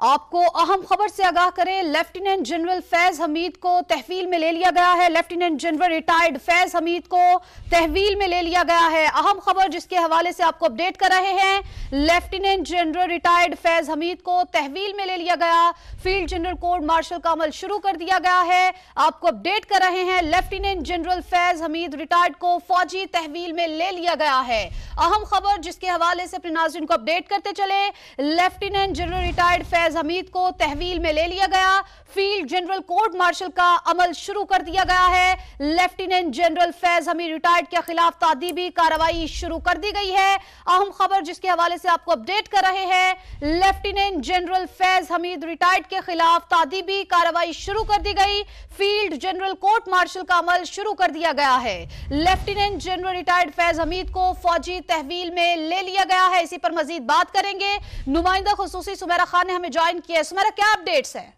आपको अहम खबर से आगाह करें, लेफ्टिनेंट जनरल फैज हमीद को तहवील में ले लिया गया है। Lieutenant general retired Faiz Hamid को तहवील में ले लिया गया है। अहम खबर जिसके हवाले से आपको अपडेट कर रहे हैं, lieutenant general retired Faiz Hamid को तहवील में ले लिया गया। फील्ड जनरल कोर्ट मार्शल का अमल शुरू कर दिया गया है। आपको अपडेट कर रहे हैं, lieutenant general Faiz Hamid retired को फौजी तहवील में ले लिया गया है। अहम खबर जिसके हवाले से अपने नाज़रीन को अपडेट करते चले, lieutenant general retired Faiz Hamid को तहवील में ले लिया गया। फील्ड जनरल कोर्ट मार्शल का अमल शुरू कर दिया गया है। Lieutenant general Faiz Hamid retired के खिलाफ तादीबी कार्रवाई शुरू कर दी गई है। अहम खबर जिसके हवाले से आपको अपडेट कर रहे हैं, lieutenant general Faiz Hamid retired के खिलाफ तादीबी कार्रवाई शुरू कर दी गई। फील्ड जनरल कोर्ट मार्शल का अमल शुरू कर दिया गया है। Lieutenant general retired Faiz Hamid को फौजी तहवील में ले लिया गया है। इसी पर मजीद बात करेंगे, नुमाइंदा खुसूसी सुमेरा खान ने हमें ज्वाइन किया। सुमेरा, क्या अपडेट्स हैं?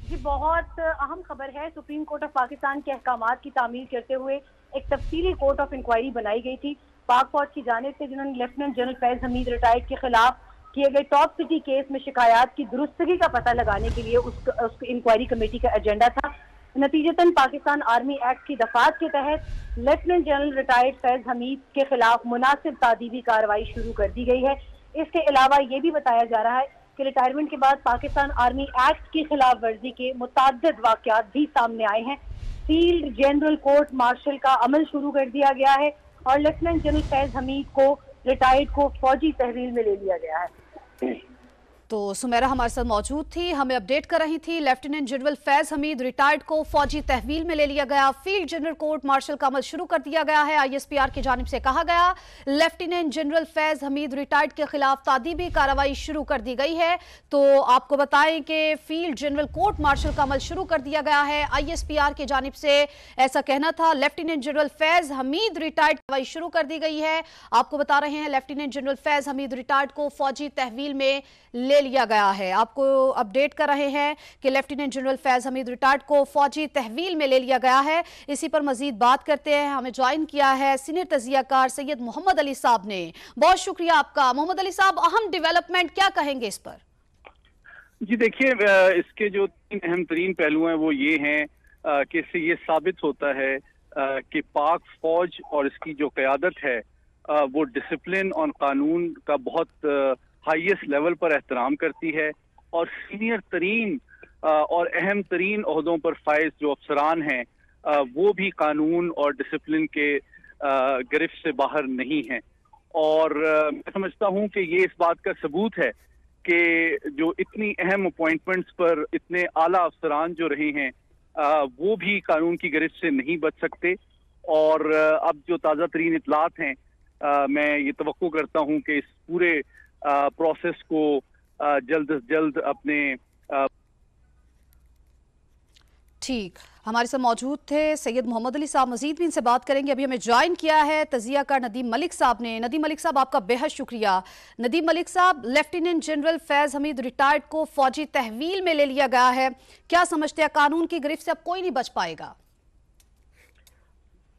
जी, बहुत अहम खबर है। सुप्रीम कोर्ट ऑफ पाकिस्तान के अहकामात की तामील करते हुए एक तफसीली कोर्ट ऑफ इंक्वायरी बनाई गई थी पाक फौज की जानिब से, जिन्होंने lieutenant general Faiz Hamid retired के खिलाफ किए गए टॉप सिटी केस में शिकायत की दुरुस्तगी का पता लगाने के लिए उस इंक्वायरी कमेटी का एजेंडा था। नतीजतन पाकिस्तान आर्मी एक्ट की दफात के तहत lieutenant general retired Faiz Hamid के खिलाफ मुनासिब तादीबी कार्रवाई शुरू कर दी गई है। इसके अलावा ये भी बताया जा रहा है कि रिटायरमेंट के बाद पाकिस्तान आर्मी एक्ट की खिलाफ वर्जी के मुतअद्दिद वाक़यात भी सामने आए हैं। फील्ड जनरल कोर्ट मार्शल का अमल शुरू कर दिया गया है और लेफ्टिनेंट जनरल फैज हमीद को रिटायर्ड को फौजी तहवील में ले लिया गया है। तो सुमेरा हमारे साथ मौजूद थी, हमें अपडेट कर रही थी। Lieutenant general Faiz Hamid retired को फौजी तहवील में ले लिया गया। फील्ड जनरल कोर्ट मार्शल का अमल शुरू कर दिया गया है। ISPR की जानिब से कहा गया, lieutenant general Faiz Hamid retired के खिलाफ तादीबी कार्रवाई शुरू कर दी गई है। तो आपको बताएं कि फील्ड जनरल कोर्ट मार्शल का अमल शुरू कर दिया गया है। ISPR की जानिब से ऐसा कहना था। Lieutenant general Faiz Hamid retired कार्रवाई शुरू कर दी गई है। आपको बता रहे हैं, lieutenant general Faiz Hamid retired को फौजी तहवील में ले लिया गया है। आपको अपडेट कर रहे हैं कि lieutenant general Faiz Hamid retired को फौजी तहवील में ले लिया गया है। इसी पर मजीद बात करते हैं, हमें ज्वाइन किया है सीनियर तजियाकार सैयद मोहम्मद अली साहब ने। बहुत शुक्रिया आपका। मोहम्मद अली साहब, अहम डेवलपमेंट क्या कहेंगे इस पर? जी देखिए, इसके जो तीन अहम तरीन पहलू हैं वो ये हैं कि इससे ये साबित होता है कि पाक फौज और इसकी जो क़यादत है वो डिसिप्लिन और कानून का बहुत हाईएस्ट लेवल पर एहतराम करती है और सीनियर तरीन और अहम तरीन ओहदों पर फाइज जो अफसरान हैं वो भी कानून और डिसिप्लिन के गिरफ्त से बाहर नहीं हैं। और मैं समझता हूं कि ये इस बात का सबूत है कि जो इतनी अहम अपॉइंटमेंट्स पर इतने आला अफसरान जो रहे हैं वो भी कानून की गिरफ्त से नहीं बच सकते। और अब जो ताज़ा तरीन इतलात हैं, मैं ये तवक्को करता हूं कि इस पूरे प्रोसेस को जल्द से जल्द अपने ठीक, हमारे साथ मौजूद थे सैयद मोहम्मद अली साहब। मजीद भी इनसे बात करेंगे। अभी हमें ज्वाइन किया है तजियाकार नदीम मलिक साहब ने। नदीम मलिक साहब, आपका बेहद शुक्रिया। नदीम मलिक साहब, lieutenant general Faiz Hamid retired को फौजी तहवील में ले लिया गया है, क्या समझते हैं कानून की गिरफ्त से अब कोई नहीं बच पाएगा?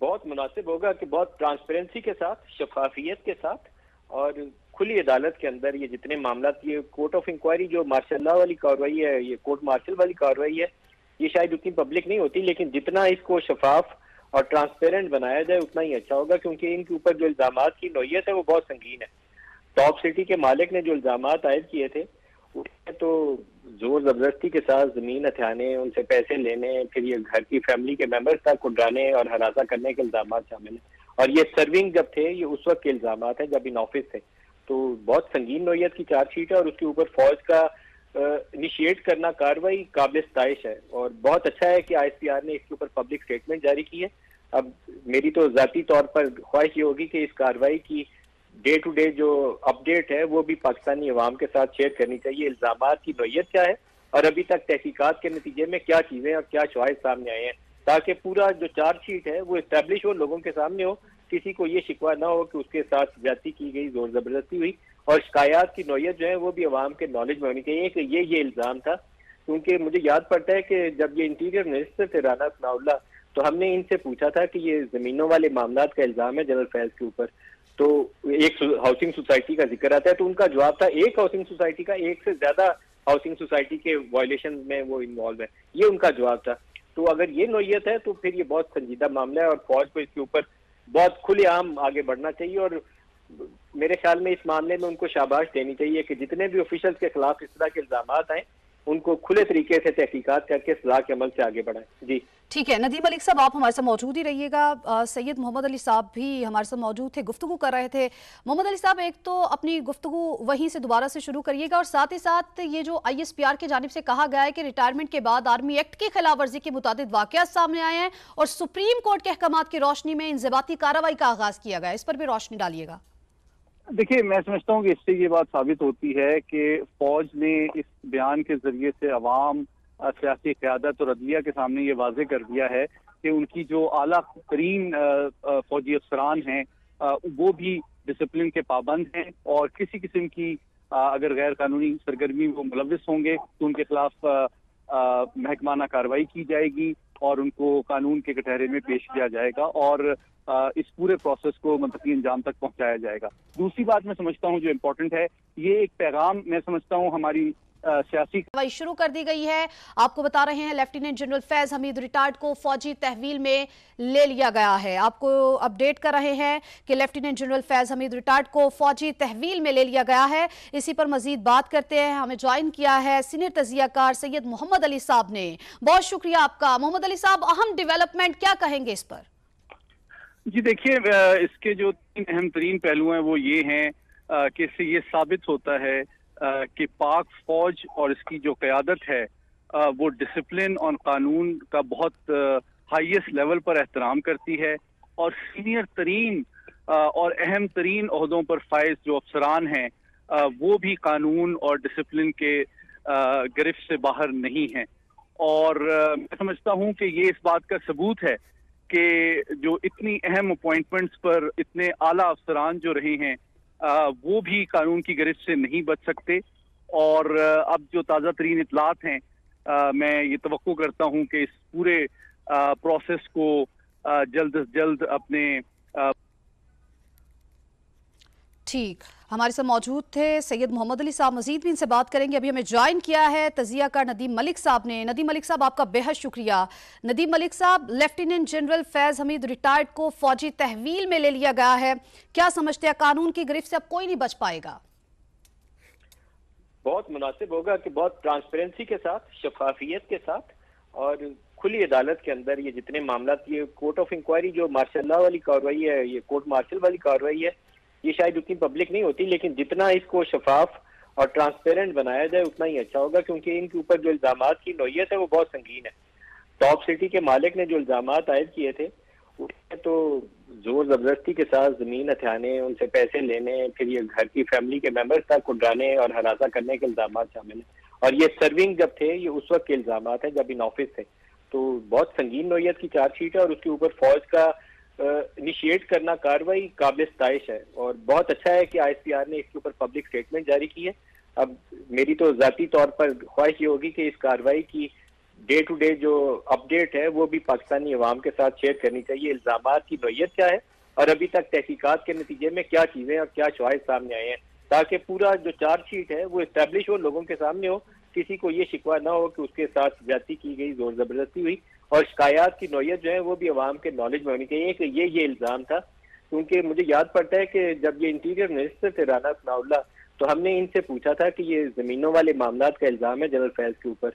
बहुत मुनासिब होगा कि बहुत ट्रांसपेरेंसी के साथ, शफाफियत के साथ और खुली अदालत के अंदर ये जितने मामला, ये कोर्ट ऑफ इंक्वायरी जो मार्शल वाली कार्रवाई है, ये कोर्ट मार्शल वाली कार्रवाई है, ये शायद उतनी पब्लिक नहीं होती, लेकिन जितना इसको शफाफ और ट्रांसपेरेंट बनाया जाए उतना ही अच्छा होगा, क्योंकि इनके ऊपर जो इल्जामात की नौयत है वो बहुत संगीन है। टॉप सिटी के मालिक ने जो इल्जामात आयद किए थे उसमें तो जोर जबरदस्ती के साथ जमीन हथियाने, उनसे पैसे लेने, फिर ये घर की फैमिली के मेंबर्स तक उड़ाने और हरासा करने के इल्जाम शामिल हैं। और ये सर्विंग जब थे, ये उस वक्त के इल्जाम है जब इन ऑफिस थे। तो बहुत संगीन नौयत की चार्जशीट है और उसके ऊपर फौज का इनिशिएट करना कार्रवाई काबिल सताइश है। और बहुत अच्छा है कि ISPR ने इसके ऊपर पब्लिक स्टेटमेंट जारी की है। अब मेरी तो जाती तौर पर ख्वाहिश ये होगी कि इस कार्रवाई की डे टू डे जो अपडेट है वो भी पाकिस्तानी अवाम के साथ शेयर करनी चाहिए। इल्जामात की नौयत क्या है और अभी तक तहकीकात के नतीजे में क्या चीजें और क्या शवाहिद सामने आए हैं, ताकि पूरा जो चार्जशीट है वो इस्टेब्लिश हो, लोगों के सामने हो, किसी को ये शिकवा ना हो कि उसके साथ ज्यादती की गई, जोर जबरदस्ती हुई। और शिकायत की नौयत जो है वो भी अवाम के नॉलेज में होनी चाहिए कि ये इल्जाम था। क्योंकि मुझे याद पड़ता है कि जब ये इंटीरियर मिनिस्टर थे राना सनाउल्लाह, तो हमने इनसे पूछा था कि ये जमीनों वाले मामलात का इल्जाम है जनरल फैज के ऊपर, तो एक हाउसिंग सोसाइटी का जिक्र आता है, तो उनका जवाब था एक हाउसिंग सोसाइटी का एक से ज्यादा हाउसिंग सोसाइटी के वायलेशन में वो इन्वॉल्व है, ये उनका जवाब था। तो अगर ये नोयत है तो फिर ये बहुत संजीदा मामला है और फौज को इसके ऊपर बहुत खुलेआम आगे बढ़ना चाहिए और मेरे ख्याल में इस मामले में उनको शाबाश देनी चाहिए कि जितने भी ऑफिशियल्स के खिलाफ इस तरह के इल्जाम आए उनको खुले तरीके से तहकीकात करके सजा के अमल से आगे बढ़ाएं। जी ठीक है, नदीम मलिक साहब आप हमारे साथ मौजूद ही रहिएगा। सैयद मोहम्मद अली साहब भी हमारे साथ मौजूद थे, गुफ्तगू कर रहे थे। मोहम्मद अली साहब, एक तो अपनी गुफ्तगू वहीं से दोबारा से शुरू करिएगा और साथ ही साथ ये जो ISPR की जानिब से कहा गया है कि रिटायरमेंट के बाद आर्मी एक्ट की खिलाफ वर्जी के मुताबिक वाकयात सामने आए हैं और सुप्रीम कोर्ट के अहकामात की रोशनी में इंजबाती कार्रवाई का आगाज किया गया है, इस पर भी रोशनी डालिएगा। देखिए, मैं समझता हूँ कि इससे ये बात साबित होती है कि फौज ने इस बयान के जरिए से अवाम, सियासी क़यादत और अदलिया के सामने ये वाजे कर दिया है कि उनकी जो आला तरीन फौजी अफसरान हैं वो भी डिसिप्लिन के पाबंद हैं और किसी किस्म की अगर गैर कानूनी सरगर्मी वो मुलविस होंगे तो उनके खिलाफ महकमाना कार्रवाई की जाएगी और उनको कानून के कटहरे में पेश किया जाएगा और इस पूरे प्रोसेस को मंतकी अंजाम तक पहुंचाया जाएगा। दूसरी बात मैं समझता हूं जो इम्पोर्टेंट है, ये एक पैगाम मैं समझता हूं हमारी सियासी कार्रवाई शुरू कर दी गई है। आपको बता रहे हैं lieutenant general Faiz Hamid retired को फौजी तहवील में ले लिया गया है। आपको अपडेट कर रहे हैं कि lieutenant general Faiz Hamid retired को फौजी तहवील में ले लिया गया है। इसी पर मजीद बात करते हैं, हमें ज्वाइन किया है सीनियर तजियाकार सैयद मोहम्मद अली साहब ने। बहुत शुक्रिया आपका। मोहम्मद अली साहब, अहम डेवलपमेंट क्या कहेंगे इस पर? जी देखिए, इसके जो 3 अहम तरीन पहलू हैं वो ये हैं कि इससे ये साबित होता है कि पाक फौज और इसकी जो क़यादत है वो डिसिप्लिन और कानून का बहुत हाईएस्ट लेवल पर एहतराम करती है और सीनियर तरीन और अहम तरीन ओहदों पर फाइज जो अफसरान हैं वो भी कानून और डिसिप्लिन के गिरफ्त से बाहर नहीं हैं। और मैं समझता हूँ कि ये इस बात का सबूत है कि जो इतनी अहम अपॉइंटमेंट्स पर इतने आला अफसरान जो रहे हैं वो भी कानून की गिरफ्त से नहीं बच सकते। और अब जो ताज़ा तरीन इतलात हैं, मैं ये तवक्को करता हूँ कि इस पूरे प्रोसेस को जल्द से जल्द अपने ठीक, हमारे साथ मौजूद थे सैयद मोहम्मद अली साहब, मजीद भी इनसे बात करेंगे। अभी हमें ज्वाइन किया है तजियाकार नदीम मलिक साहब ने। नदीम मलिक साहब, आपका बेहद शुक्रिया। नदीम मलिक साहब, lieutenant general Faiz Hamid retired को फौजी तहवील में ले लिया गया है, क्या समझते हैं कानून की गिरफ्त से अब कोई नहीं बच पाएगा? बहुत मुनासिब होगा कि बहुत ट्रांसपेरेंसी के साथ, शफाफियत के साथ और खुली अदालत के अंदर ये जितने मामला, ये कोर्ट ऑफ इंक्वायरी जो मार्शल लॉ वाली कार्रवाई है, ये कोर्ट मार्शल वाली कार्रवाई है, ये शायद उतनी पब्लिक नहीं होती, लेकिन जितना इसको शफाफ और ट्रांसपेरेंट बनाया जाए उतना ही अच्छा होगा, क्योंकि इनके ऊपर जो इल्जाम की नौयत है वो बहुत संगीन है। टॉप सिटी के मालिक ने जो इल्जाम आयद किए थे उसमें तो जोर जबरदस्ती के साथ जमीन हथियाने, उनसे पैसे लेने, फिर ये घर की फैमिली के मेंबर्स तक उड़ाने और हरासा करने के इल्जाम शामिल हैं। और ये सर्विंग जब थे, ये उस वक्त के इल्जाम है जब इन ऑफिस थे, तो बहुत संगीन नौयत की चार्जशीट है और उसके ऊपर फौज का इनिशिएट करना कार्रवाई काबिल सताइश है और बहुत अच्छा है कि ISPR ने इसके ऊपर पब्लिक स्टेटमेंट जारी की है। अब मेरी तो जाती तौर पर ख्वाहिश ये होगी कि इस कार्रवाई की डे टू डे जो अपडेट है वो भी पाकिस्तानी अवाम के साथ शेयर करनी चाहिए। इल्जामात की नौयत क्या है और अभी तक तहकीकात के नतीजे में क्या चीजें और क्या शवाहिद सामने आए हैं, ताकि पूरा जो चार्जशीट है वो इस्टेब्लिश हो, लोगों के सामने हो, किसी को ये शिकवा ना हो कि उसके साथ ज्यादती की गई, जोर जबरदस्ती हुई। और शिकायत की नौयत जो है वो भी अवाम के नॉलेज में होनी चाहिए कि ये इल्जाम था। क्योंकि मुझे याद पड़ता है कि जब ये इंटीरियर मिनिस्टर थे राना सनाउल्लाह, तो हमने इनसे पूछा था कि ये जमीनों वाले मामला का इल्जाम है जनरल फैज के ऊपर,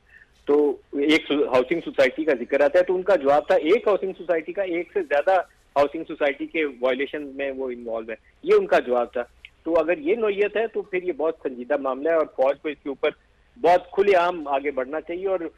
तो एक हाउसिंग सोसाइटी का जिक्र आता है, तो उनका जवाब था एक हाउसिंग सोसाइटी का, एक से ज्यादा हाउसिंग सोसाइटी के वायलेशन में वो इन्वॉल्व है, ये उनका जवाब था। तो अगर ये नौयत है तो फिर ये बहुत संजीदा मामला है और फौज को इसके ऊपर बहुत खुलेआम आगे बढ़ना चाहिए और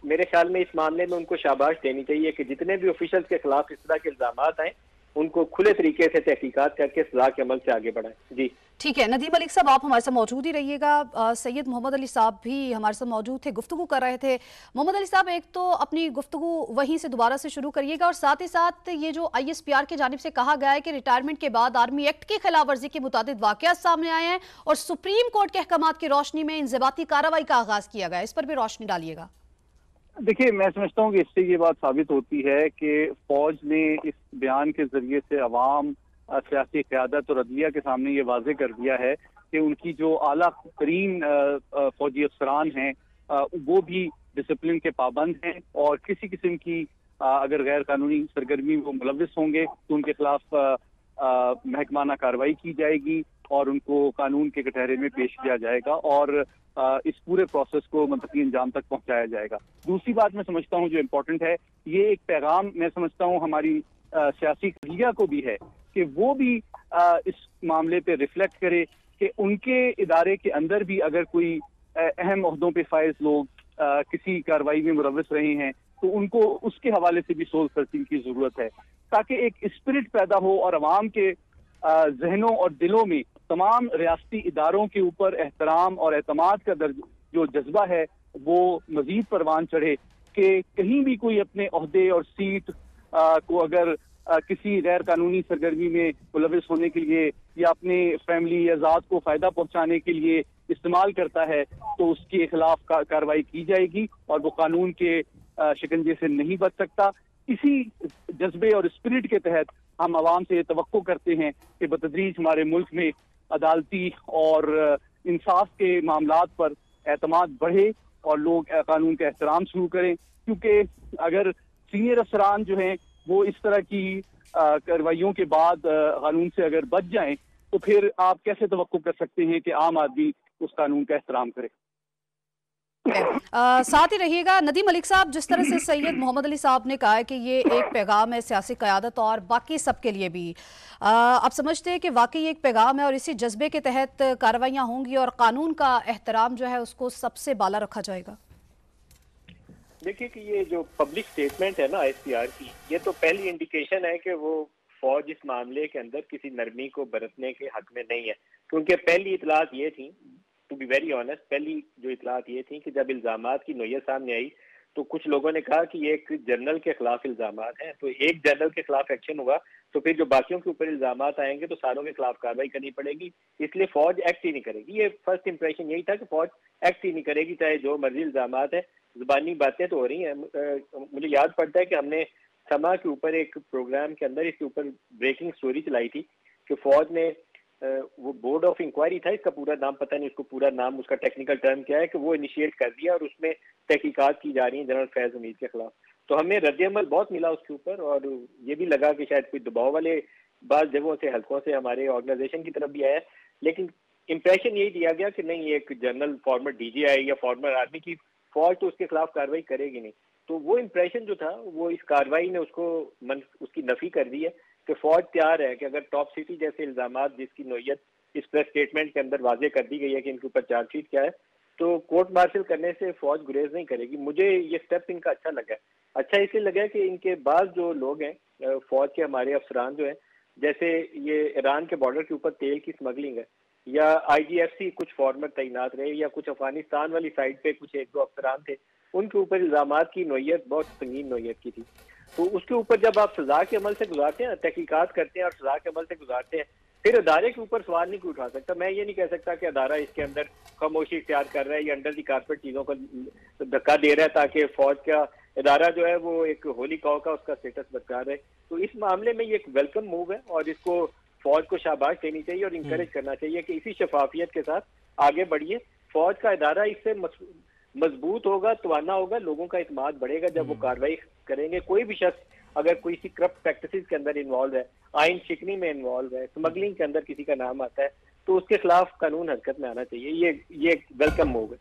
मेरे ख्याल में इस मामले में उनको शाबाश देनी चाहिए कि जितने भी ऑफिशियल्स के खिलाफ इस तरह के इल्जाम आए उनको खुले तरीके से तहकीकात करके सजा के अमल से आगे बढ़ाएं। जी ठीक है, नदीम मलिक साहब आप हमारे साथ मौजूद ही रहिएगा। सैयद मोहम्मद अली साहब भी हमारे साथ मौजूद थे, गुफ्तगू कर रहे थे। मोहम्मद अली साहब, एक तो अपनी गुफ्तगू वहीं से दोबारा से शुरू करिएगा और साथ ही साथ ये जो ISPR की जानिब से कहा गया है कि रिटायरमेंट के बाद आर्मी एक्ट की खिलाफ वर्जी के मुताबिक वाकयात सामने आए हैं और सुप्रीम कोर्ट के अहकामात की रोशनी में इंजबाती कार्रवाई का आगाज किया गया, इस पर भी रोशनी डालिएगा। देखिए, मैं समझता हूँ कि इससे ये बात साबित होती है कि फौज ने इस बयान के जरिए से अवाम, सियासी क़यादत और अदलिया के सामने ये वाजे कर दिया है कि उनकी जो आला तरीन फौजी अफसरान हैं वो भी डिसिप्लिन के पाबंद हैं और किसी किस्म की अगर गैर कानूनी सरगर्मी वो मुलविस होंगे तो उनके खिलाफ महकमाना कार्रवाई की जाएगी और उनको कानून के कटहरे में पेश किया जाएगा और इस पूरे प्रोसेस को मंतकी अंजाम तक पहुंचाया जाएगा। दूसरी बात मैं समझता हूं जो इम्पोर्टेंट है, ये एक पैगाम मैं समझता हूं हमारी सियासी मीडिया को भी है कि वो भी इस मामले पे रिफ्लेक्ट करे कि उनके इदारे के अंदर भी अगर कोई अहम ओहदों पे फाइज लोग किसी कार्रवाई में मुलविस रहे हैं तो उनको उसके हवाले से भी सोल सर्चिंग की जरूरत है, ताकि एक स्पिरिट पैदा हो और अवाम के जहनों और दिलों में तमाम रियासती इदारों के ऊपर एहतराम और एतमाद का जो जज्बा है वो मजीद परवान चढ़े कि कहीं भी कोई अपने ओहदे और सीट को अगर किसी गैर कानूनी सरगर्मी में मुलविस होने के लिए या अपने फैमिली या ज़ात को फायदा पहुंचाने के लिए इस्तेमाल करता है तो उसके खिलाफ कार्रवाई की जाएगी और वो कानून के शिकंजे से नहीं बच सकता। इसी जज्बे और स्पिरिट के तहत हम आवाम से तवक्को करते हैं कि बतदरीज हमारे मुल्क में अदालती और इंसाफ के मामलात पर एतमाद बढ़े और लोग कानून का एहतराम शुरू करें, क्योंकि अगर सीनियर अफसरान जो हैं वो इस तरह की कार्रवाइयों के बाद कानून से अगर बच जाएं तो फिर आप कैसे तवक्को कर सकते हैं कि आम आदमी उस कानून का एहतराम करे। साथ ही रहिएगा नदीम मलिक साहब, जिस तरह से सैयद मोहम्मद अली साहब ने कहा है कि ये एक पैगाम है सियासी क़यादत और बाकी सबके लिए भी, आप समझते हैं कि वाकई एक पैगाम है और इसी जज्बे के तहत कार्रवाइयाँ होंगी और कानून का एहतराम जो है उसको सबसे बाला रखा जाएगा? देखिए कि ये जो पब्लिक स्टेटमेंट है ना ICR की, ये तो पहली इंडिकेशन है कि वो फौज इस मामले के अंदर किसी नरमी को बरतने के हक में नहीं है, क्योंकि पहली इतलात ये थी, टू बी वेरी ऑनेस्ट, पहली जो इतलात ये थी कि जब इल्जामात की नोयत सामने आई तो कुछ लोगों ने कहा कि ये एक जनरल के खिलाफ इल्जामात हैं, तो एक जनरल के खिलाफ एक्शन हुआ तो फिर जो बाकियों के ऊपर इल्जामात आएंगे तो सारों के खिलाफ कार्रवाई करनी पड़ेगी, इसलिए फौज एक्ट ही नहीं करेगी। ये फर्स्ट इंप्रेशन यही था कि फौज एक्ट ही नहीं करेगी, चाहे जो मर्जी इल्जामात है। जुबानी बातें तो हो रही हैं, मुझे याद पड़ता है कि हमने समा के ऊपर एक प्रोग्राम के अंदर इसके ऊपर ब्रेकिंग स्टोरी चलाई थी कि फौज ने वो बोर्ड ऑफ इंक्वायरी था, इसका पूरा नाम पता नहीं, उसको पूरा नाम, उसका टेक्निकल टर्म क्या है, कि वो इनिशिएट कर दिया और उसमें तहकीकात की जा रही है जनरल फैज हमीद के खिलाफ। तो हमें रद्द-ए-अमल बहुत मिला उसके ऊपर और ये भी लगा कि शायद कोई दबाव वाले बाज़ जगहों से, हल्कों से हमारे ऑर्गेनाइजेशन की तरफ भी आया, लेकिन इंप्रेशन यही दिया गया कि नहीं, एक जनरल फॉर्मर DGI या फॉर्मर आर्मी की फौज तो उसके खिलाफ कार्रवाई करेगी नहीं। तो वो इंप्रेशन जो था वो इस कार्रवाई ने उसकी नफी कर दी है कि फौज तैयार है कि अगर टॉप सिटी जैसे इल्जामात जिसकी नोयत इस प्रेस स्टेटमेंट के अंदर वाजे कर दी गई है कि इनके ऊपर चार्जशीट क्या है, तो कोर्ट मार्शल करने से फौज गुरेज नहीं करेगी। मुझे ये स्टेप इनका अच्छा लगा है। अच्छा इसलिए लगा कि इनके बाद जो लोग हैं फौज के हमारे अफसरान जो हैं, जैसे ये ईरान के बॉर्डर के ऊपर तेल की स्मगलिंग है, या IGFC कुछ फॉर्मर तैनात रहे, या कुछ अफगानिस्तान वाली साइड पे कुछ एक दो अफसरान थे, उनके ऊपर इल्जामात की नोयत बहुत संगीन नोयत की थी। तो उसके ऊपर जब आप सजा के अमल से गुजारते हैं, तहकीकात करते हैं और सजा के अमल से गुजारते हैं, फिर अदारे के ऊपर सवाल नहीं उठा सकता। मैं ये नहीं कह सकता कि अदारा इसके अंदर खामोशी इख्तियार कर रहा है या अंडर दी कारपेट चीजों को धक्का दे रहा है ताकि फौज का इदारा जो है वो एक होली कौ का उसका स्टेटस बरकरार है। तो इस मामले में ये एक वेलकम मूव है और इसको फौज को शाबाश देनी चाहिए और इंकरेज करना चाहिए कि इसी शफाफियत के साथ आगे बढ़िए। फौज का इदारा इससे मजबूत होगा, तवाना होगा, लोगों का इत्मीनान बढ़ेगा जब वो कार्रवाई करेंगे। कोई भी शख्स अगर कोई सी करप्ट प्रैक्टिसेस के अंदर इन्वॉल्व है, आइन शिकनी में इन्वॉल्व है, स्मगलिंग के अंदर किसी का नाम आता है, तो उसके खिलाफ कानून हरकत में आना चाहिए। ये वेलकम मूव है।